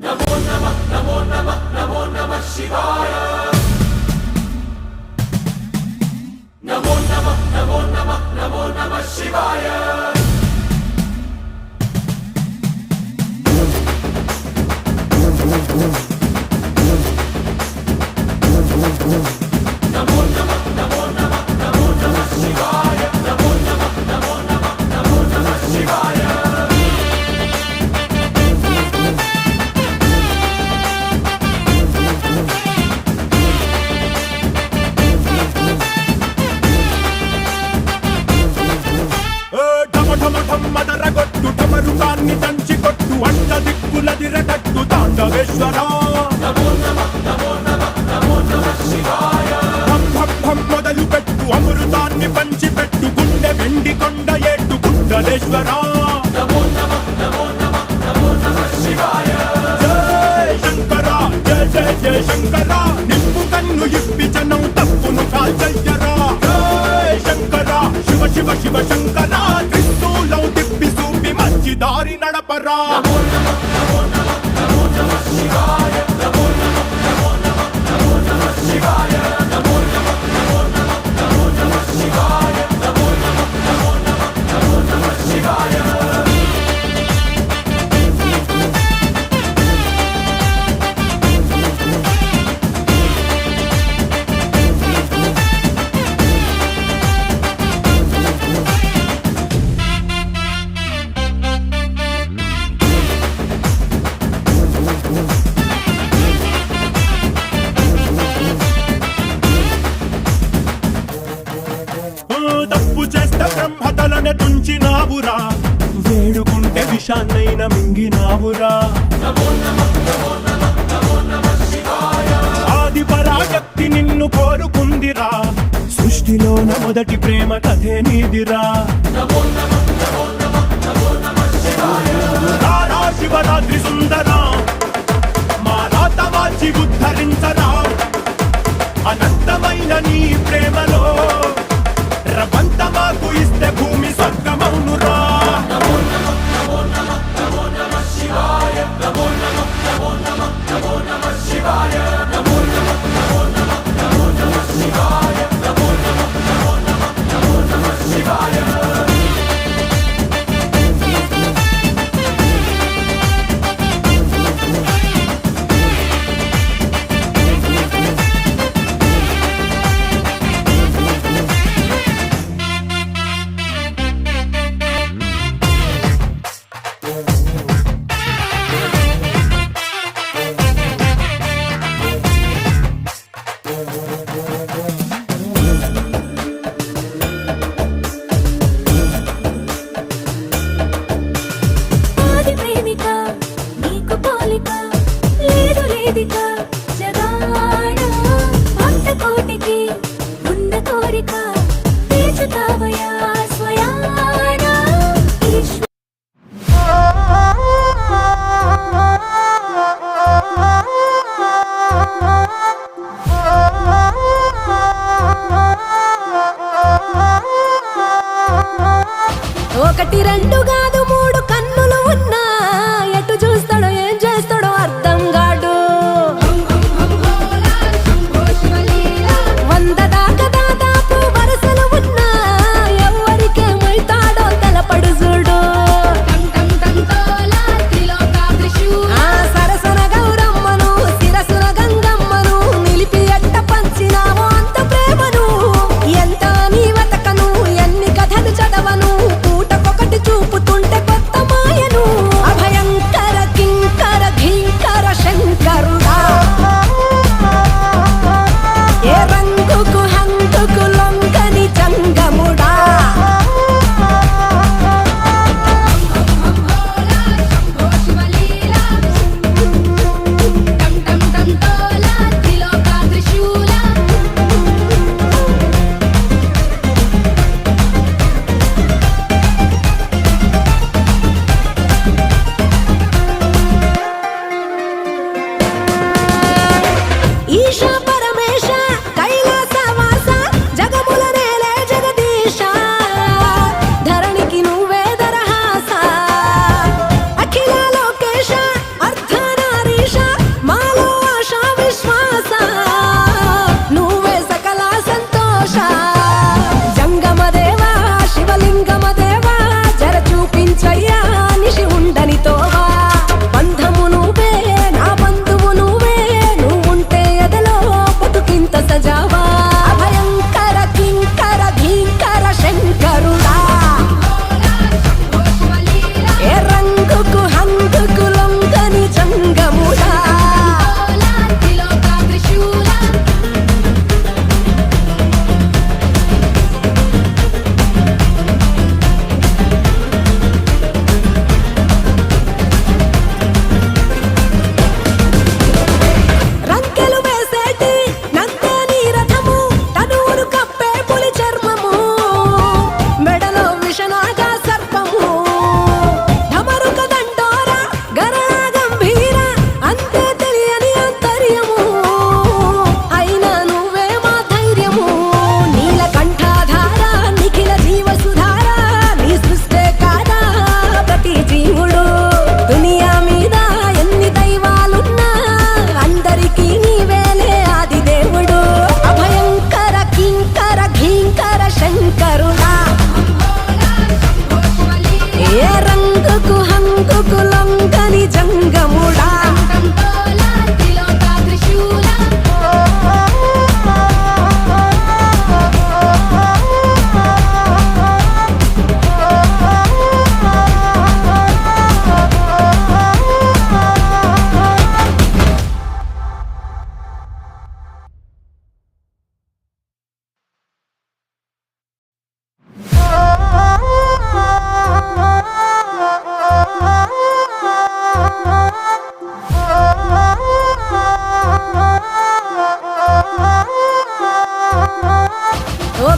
నమో నమః నమో నమః నమో నమః శివాయ నమో నమః నమో నమః నమో నమః శివాయ మరుగాన్ని దంచి కొట్టు అంట దిక్కులదిరగట్టు తాండవేశ్వరా మొదలు పెట్టు అమృతాన్ని పంచి పెట్టు గుండె వెండి కొండ ఏట్టు గుండలేశ్వరా జయ శంకరా జయ జయ జయ శంకరా నిప్పు కన్ను ఇప్పి జనం తప్పును కాల్చయ్యరా జయ శంకరా శివ శివ శివ శంకరా త్రిశూలం తిప్పి చూపి మంచి దారి నడపరా తప్పు చేస్తే బ్రహ్మతలనే తుంచినావురా వేడుకుంటే విషాన్నైన మింగినావురా ఆది పరాశక్తి నిన్ను కోరుకుందిరా సృష్టిలోన మొదటి ప్రేమ కథే నీదిరా శివరాత్రి సుందరా మా రాత వాచి ఉద్ధరించరా అనంతమైన నీ ప్రేమలో రవంత మాకు ఇస్తే భూమి స్వర్గమౌనురా ఒకటి రెండు కాదు మూడు కన్నులు ఉన్నా ఎటు చూస్తాడో ఏం చేస్తాడో అర్థం కాడు వంద దాకా దాదాపు వరసలు ఉన్నా ఎవరికేమైతాడో తెలపడు చూడు ఆ సరసన గౌరమ్మను శిరసున గంగమ్మను నిలిపి ఎట్ట పంచినావో అంత ప్రేమను ఎంత నీ వెతకను ఎన్ని కథలు చదవను చూపుతూ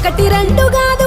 ఒకటి రెండు కాదు